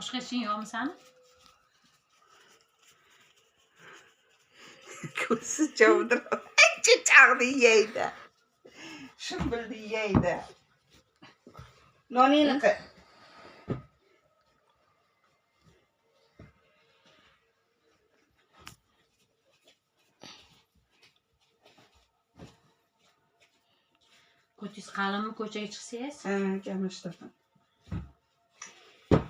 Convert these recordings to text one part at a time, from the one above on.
boshqa ishing yo'qmi sani? Ko'zi chavdirib, chichaqni yeydi. Shimbilni yeydi. Noningni Ko'chingiz qalinmi ko'chaga chiqsangiz? gaplashtirdim.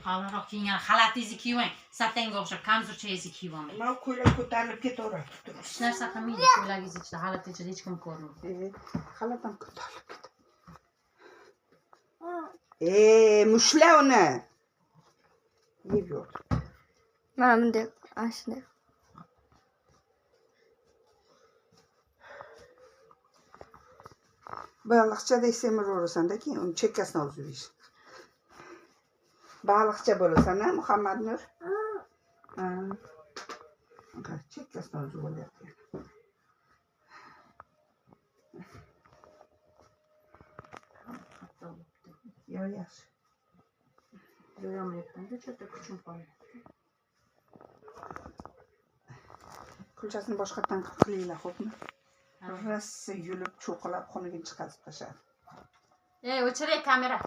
Qalinroq kiyingan xalatingizni kiying. Satanga o'xshab kamzurchangizni kiyib olmang. Mana ko'ylak ko'tarilib ketaveradi. Hech narsa qilmaydi ko'ylagingiz ichida, xalat ichida hech kim ko'rmaydi. Xalatam ko'tarilib ketdi. Mushla uni. Yeb yurdi. Mana bunday, ana shunday. Baliqchadek semiraverasan-da, keyin uni chekkasini olib yurishsin. Baliqcha bo'lasan-a, Muhammad Nur? Chekkasini olib yuboryapti. Yaxshi. Yo'yamayapman-da, cho'ta kuchim qolyapti. Kulchasini boshqatdan qilinglar, xo'pmi? Rosa yulib, cho'qilab xonaga chiqazib tashladi. O'chiray kamera.